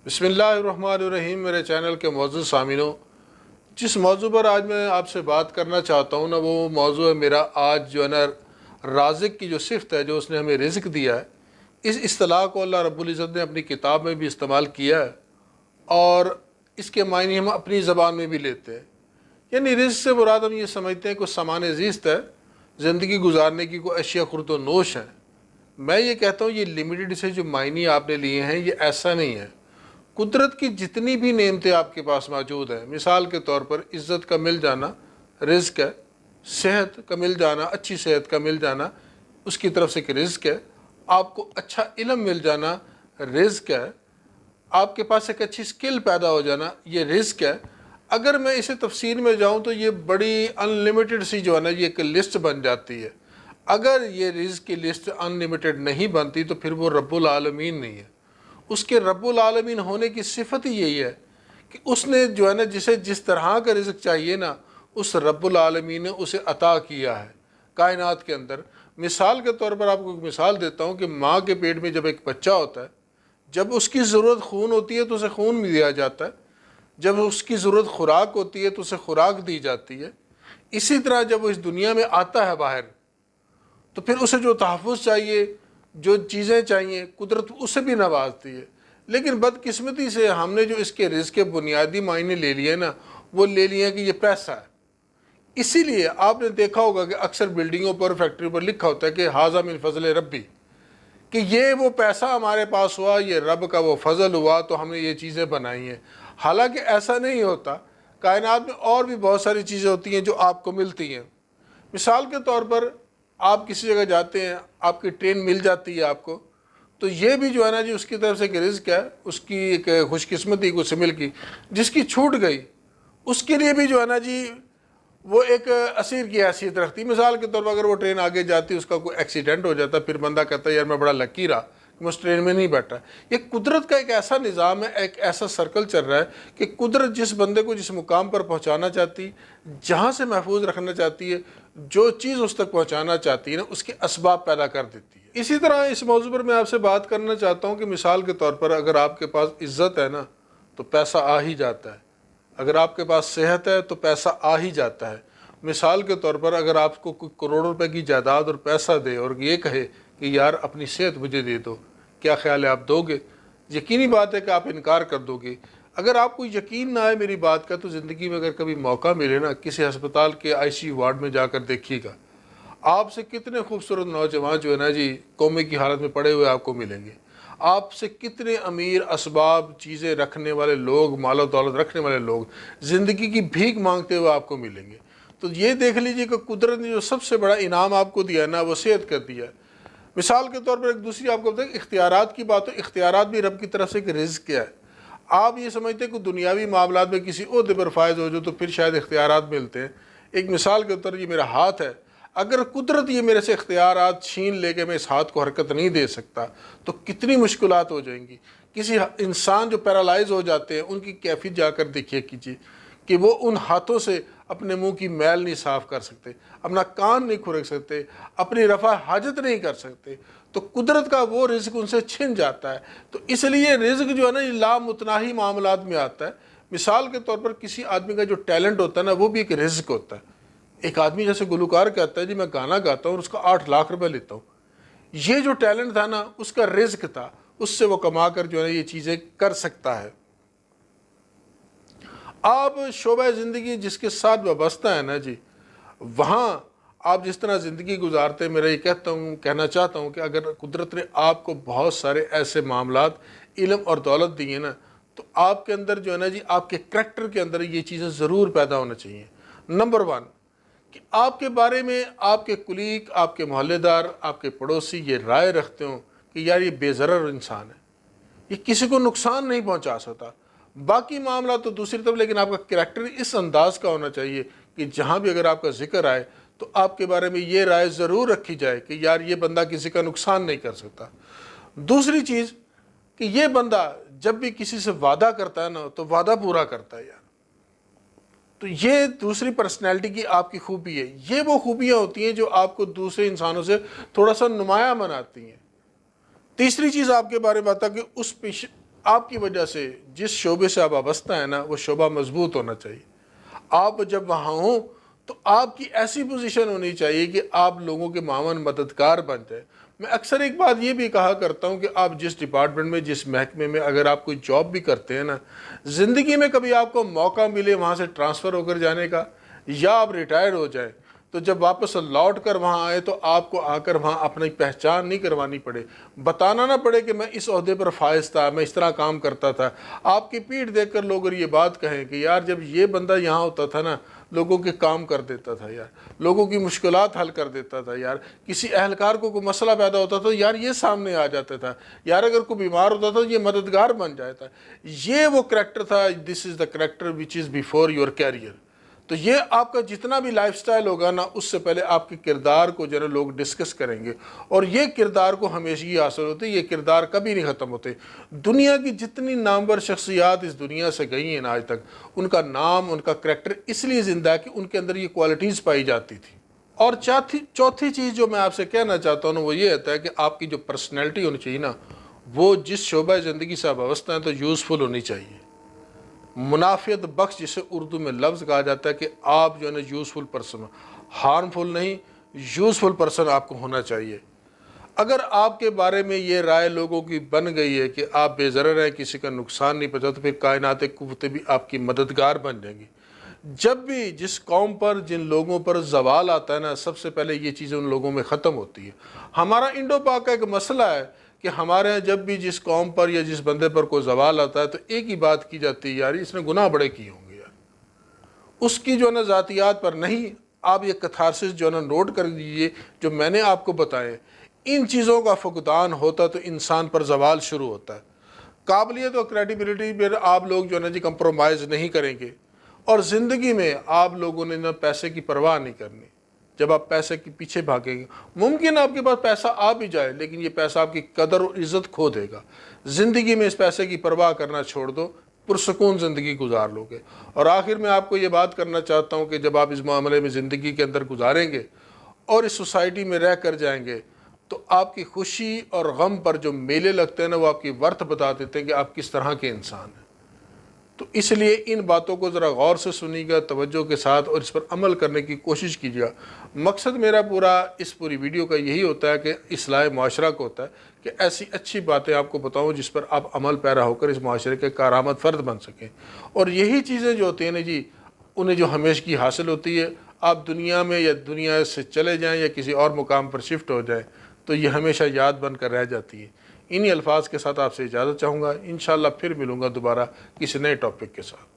بسم اللہ الرحمن الرحیم۔ میرے چینل کے معزز سامعینوں، جس موضوع پر آج میں آپ سے بات کرنا چاہتا ہوں نا، وہ موضوع ہے میرا آج جو ہے نا رازق کی جو صفت ہے، جو اس نے ہمیں رزق دیا ہے۔ اس اصطلاح کو اللہ رب العزت نے اپنی کتاب میں بھی استعمال کیا ہے اور اس کے معنی ہم اپنی زبان میں بھی لیتے ہیں۔ یعنی رزق سے مراد ہم یہ سمجھتے ہیں کہ سامان زیست ہے، زندگی گزارنے کی کوئی اشیاء خورد و نوش ہے۔ میں یہ کہتا ہوں یہ لمیٹڈ سے جو معنی آپ نے لیے ہیں، یہ ایسا نہیں ہے۔ قدرت کی جتنی بھی نعمتیں آپ کے پاس موجود ہیں، مثال کے طور پر عزت کا مل جانا رزق ہے، صحت کا مل جانا، اچھی صحت کا مل جانا اس کی طرف سے ایک رزق ہے، آپ کو اچھا علم مل جانا رزق ہے، آپ کے پاس ایک اچھی سکل پیدا ہو جانا یہ رزق ہے۔ اگر میں اسے تفسیر میں جاؤں تو یہ بڑی ان لمیٹڈ سی جو ہے نا یہ ایک لسٹ بن جاتی ہے۔ اگر یہ رزق کی لسٹ ان لمیٹڈ نہیں بنتی تو پھر وہ رب العالمین نہیں ہے۔ اس کے رب العالمین ہونے کی صفت ہی یہی ہے کہ اس نے جو ہے نا جسے جس طرح کا رزق چاہیے نا، اس رب العالمین نے اسے عطا کیا ہے کائنات کے اندر۔ مثال کے طور پر آپ کو ایک مثال دیتا ہوں کہ ماں کے پیٹ میں جب ایک بچہ ہوتا ہے، جب اس کی ضرورت خون ہوتی ہے تو اسے خون بھی دیا جاتا ہے، جب اس کی ضرورت خوراک ہوتی ہے تو اسے خوراک دی جاتی ہے۔ اسی طرح جب وہ اس دنیا میں آتا ہے باہر تو پھر اسے جو تحفظ چاہیے، جو چیزیں چاہیے، قدرت اسے بھی نوازتی ہے۔ لیکن بدقسمتی سے ہم نے جو اس کے رزق کے بنیادی معنی لے لیے نا، وہ لے لیے کہ یہ پیسہ ہے۔ اسی لیے آپ نے دیکھا ہوگا کہ اکثر بلڈنگوں پر، فیکٹری پر لکھا ہوتا ہے کہ ھذا من فضل ربی، کہ یہ وہ پیسہ ہمارے پاس ہوا، یہ رب کا وہ فضل ہوا تو ہم نے یہ چیزیں بنائی ہیں۔ حالانکہ ایسا نہیں ہوتا۔ کائنات میں اور بھی بہت ساری چیزیں ہوتی ہیں جو آپ کو ملتی ہیں۔ مثال کے طور پر آپ کسی جگہ جاتے ہیں، آپ کی ٹرین مل جاتی ہے آپ کو، تو یہ بھی جو ہے نا جی اس کی طرف سے ایک رزق ہے، اس کی ایک خوش قسمتی کو سمل کی۔ جس کی چھوٹ گئی اس کے لیے بھی جو ہے نا جی وہ ایک اسیر کی حیثیت رکھتی۔ مثال کے طور پر اگر وہ ٹرین آگے جاتی، اس کا کوئی ایکسیڈنٹ ہو جاتا، پھر بندہ کہتا ہے یار میں بڑا لکی رہا کہ میں اس ٹرین میں نہیں بیٹھا۔ یہ قدرت کا ایک ایسا نظام ہے، ایک ایسا سرکل چل رہا ہے کہ قدرت جس بندے کو جس مقام پر پہنچانا چاہتی، جہاں سے محفوظ رکھنا چاہتی ہے، جو چیز اس تک پہنچانا چاہتی ہے نا، اس کے اسباب پیدا کر دیتی ہے۔ اسی طرح اس موضوع پر میں آپ سے بات کرنا چاہتا ہوں کہ مثال کے طور پر اگر آپ کے پاس عزت ہے نا تو پیسہ آ ہی جاتا ہے، اگر آپ کے پاس صحت ہے تو پیسہ آ ہی جاتا ہے۔ مثال کے طور پر اگر آپ کو کوئی کروڑوں روپے کی جائیداد اور پیسہ دے اور یہ کہے کہ یار اپنی صحت مجھے دے دو، کیا خیال ہے آپ دو گے؟ یقینی بات ہے کہ آپ انکار کر دو گے۔ اگر آپ کو یقین نہ آئے میری بات کا، تو زندگی میں اگر کبھی موقع ملے نا، کسی ہسپتال کے ICU وارڈ میں جا کر دیکھیے گا، آپ سے کتنے خوبصورت نوجوان جو ہے نا جی کومے کی حالت میں پڑے ہوئے آپ کو ملیں گے۔ آپ سے کتنے امیر اسباب چیزیں رکھنے والے لوگ، مال و دولت رکھنے والے لوگ زندگی کی بھیک مانگتے ہوئے آپ کو ملیں گے۔ تو یہ دیکھ لیجئے کہ قدرت نے جو سب سے بڑا انعام آپ کو دیا ہے نا، وہ صحت کر دیا ہے۔ مثال کے طور پر ایک دوسری آپ کو بتائیں، اختیارات کی بات ہو، اختیارات بھی رب کی طرف سے ایک رزق ہے۔ آپ یہ سمجھتے ہیں کہ دنیاوی معاملات میں کسی عہدے پر فائز ہو جو تو پھر شاید اختیارات ملتے ہیں۔ ایک مثال کے طور پر یہ میرا ہاتھ ہے، اگر قدرت یہ میرے سے اختیارات چھین لے کے میں اس ہاتھ کو حرکت نہیں دے سکتا تو کتنی مشکلات ہو جائیں گی۔ کسی انسان جو پیرالائز ہو جاتے ہیں ان کی کیفیت جا کر دیکھیے کیجیے کہ وہ ان ہاتھوں سے اپنے منہ کی میل نہیں صاف کر سکتے، اپنا کان نہیں کھرک سکتے، اپنی رفع حاجت نہیں کر سکتے۔ تو قدرت کا وہ رزق ان سے چھن جاتا ہے۔ تو اس لیے رزق جو ہے نا یہ لامتناہی معاملات میں آتا ہے۔ مثال کے طور پر کسی آدمی کا جو ٹیلنٹ ہوتا ہے نا، وہ بھی ایک رزق ہوتا ہے۔ ایک آدمی جیسے گلوکار کہتا ہے جی میں گانا گاتا ہوں اور اس کا 8 لاکھ روپے لیتا ہوں، یہ جو ٹیلنٹ تھا نا اس کا رزق تھا، اس سے وہ کما کر جو ہے نا یہ چیزیں کر سکتا ہے۔ آپ شعبہ زندگی جس کے ساتھ وابستہ ہے نا جی، وہاں آپ جس طرح زندگی گزارتے ہیں، میرا یہ کہنا چاہتا ہوں کہ اگر قدرت نے آپ کو بہت سارے ایسے معاملات، علم اور دولت دیے نا، تو آپ کے اندر جو ہے نا جی آپ کے کریکٹر کے اندر یہ چیزیں ضرور پیدا ہونا چاہیے۔ نمبر 1 کہ آپ کے بارے میں آپ کے کلیگ، آپ کے محلے دار، آپ کے پڑوسی یہ رائے رکھتے ہوں کہ یار یہ بے ضرر انسان ہے، یہ کسی کو نقصان نہیں پہنچا سکتا۔ باقی معاملات تو دوسری طرف، لیکن آپ کا کریکٹر اس انداز کا ہونا چاہیے کہ جہاں بھی اگر آپ کا ذکر آئے تو آپ کے بارے میں یہ رائے ضرور رکھی جائے کہ یار یہ بندہ کسی کا نقصان نہیں کر سکتا۔ دوسری چیز کہ یہ بندہ جب بھی کسی سے وعدہ کرتا ہے نا تو وعدہ پورا کرتا ہے یار۔ تو یہ دوسری پرسنالٹی کی آپ کی خوبی ہے۔ یہ وہ خوبیاں ہوتی ہیں جو آپ کو دوسرے انسانوں سے تھوڑا سا نمایاں بناتی ہیں۔ تیسری چیز آپ کے بارے میں بتا کہ آپ کی وجہ سے جس شعبے سے آپ وابستہ ہیں نا وہ شعبہ مضبوط ہونا چاہیے. آپ جب وہاں ہوں تو آپ کی ایسی پوزیشن ہونی چاہیے کہ آپ لوگوں کے معاون مددگار بن جائے. میں اکثر ایک بات یہ بھی کہا کرتا ہوں کہ آپ جس ڈپارٹمنٹ میں جس محکمے میں اگر آپ کوئی جاب بھی کرتے ہیں نا، زندگی میں کبھی آپ کو موقع ملے وہاں سے ٹرانسفر ہو کر جانے کا یا آپ ریٹائر ہو جائیں تو جب واپس لوٹ کر وہاں آئے تو آپ کو آ کر وہاں اپنی پہچان نہیں کروانی پڑے، بتانا نہ پڑے کہ میں اس عہدے پر فائز تھا، میں اس طرح کام کرتا تھا. آپ کی پیٹھ دیکھ کر لوگ یہ بات کہیں کہ یار جب یہ بندہ یہاں ہوتا تھا نا لوگوں کے کام کر دیتا تھا یار، لوگوں کی مشکلات حل کر دیتا تھا یار، کسی اہلکار کو کوئی مسئلہ پیدا ہوتا تھا یار یہ سامنے آ جاتا تھا یار، اگر کوئی بیمار ہوتا تھا یہ مددگار بن جاتا. یہ وہ کریکٹر تھا. This is the character which is before your career. تو یہ آپ کا جتنا بھی لائف سٹائل ہوگا نا اس سے پہلے آپ کے کردار کو جو ہے لوگ ڈسکس کریں گے، اور یہ کردار کو ہمیشگی حاصل ہوتے، یہ کردار کبھی نہیں ختم ہوتے. دنیا کی جتنی نامور شخصیات اس دنیا سے گئی ہیں آج تک، ان کا نام، ان کا کریکٹر اس لیے زندہ ہے کہ ان کے اندر یہ کوالٹیز پائی جاتی تھی. اور چوتھی چیز جو میں آپ سے کہنا چاہتا ہوں وہ یہ ہوتا ہے کہ آپ کی جو پرسنالٹی ہونی چاہیے نا وہ جس شعبہ زندگی سے وابستہ ہیں تو یوزفل ہونی چاہیے، منافعت بخش، جسے اردو میں لفظ کہا جاتا ہے کہ آپ جو ہے نا یوزفل پرسن ہو، ہارمفل نہیں، یوزفل پرسن آپ کو ہونا چاہیے. اگر آپ کے بارے میں یہ رائے لوگوں کی بن گئی ہے کہ آپ بے ضرر ہیں، کسی کا نقصان نہیں پہنچاتے، تو پھر کائنات قوتیں بھی آپ کی مددگار بن جائیں گی. جب بھی جس قوم پر جن لوگوں پر زوال آتا ہے نا سب سے پہلے یہ چیزیں ان لوگوں میں ختم ہوتی ہے. ہمارا انڈو پاک کا ایک مسئلہ ہے کہ ہمارے ہاں جب بھی جس قوم پر یا جس بندے پر کوئی زوال آتا ہے تو ایک ہی بات کی جاتی ہے، یار اس نے گناہ بڑے کیے ہوں گے یار. اس کی جو ہے نا ذاتیات پر نہیں. آپ یہ کتھارسس جو ہے نا نوٹ کر دیجئے جو میں نے آپ کو بتائے، ان چیزوں کا فقدان ہوتا تو انسان پر زوال شروع ہوتا ہے. قابلیت اور کریڈیبلٹی پر آپ لوگ جو ہے نا جی کمپرومائز نہیں کریں گے، اور زندگی میں آپ لوگوں نے نا پیسے کی پرواہ نہیں کرنی. جب آپ پیسے کے پیچھے بھاگیں گے ممکن آپ کے پاس پیسہ آ بھی جائے لیکن یہ پیسہ آپ کی قدر اور عزت کھو دے گا. زندگی میں اس پیسے کی پرواہ کرنا چھوڑ دو، پرسکون زندگی گزار لو گے. اور آخر میں آپ کو یہ بات کرنا چاہتا ہوں کہ جب آپ اس معاملے میں زندگی کے اندر گزاریں گے اور اس سوسائٹی میں رہ کر جائیں گے تو آپ کی خوشی اور غم پر جو میلے لگتے ہیں نا وہ آپ کی ورث بتا دیتے ہیں کہ آپ کس طرح کے انسان ہیں. تو اس لیے ان باتوں کو ذرا غور سے سنیے گا، توجہ کے ساتھ، اور اس پر عمل کرنے کی کوشش کیجیے گا. مقصد میرا اس پوری ویڈیو کا یہی ہوتا ہے کہ اصلاح معاشرہ کو ہوتا ہے کہ ایسی اچھی باتیں آپ کو بتاؤں جس پر آپ عمل پیرا ہو کر اس معاشرے کے کارآمد فرد بن سکیں. اور یہی چیزیں جو ہوتی ہیں نا جی انہیں جو ہمیشگی حاصل ہوتی ہے، آپ دنیا میں یا دنیا سے چلے جائیں یا کسی اور مقام پر شفٹ ہو جائیں تو یہ ہمیشہ یاد بن کر رہ جاتی ہے. انہی الفاظ کے ساتھ آپ سے اجازت چاہوں گا. انشاءاللہ پھر ملوں گا دوبارہ کسی نئے ٹاپک کے ساتھ.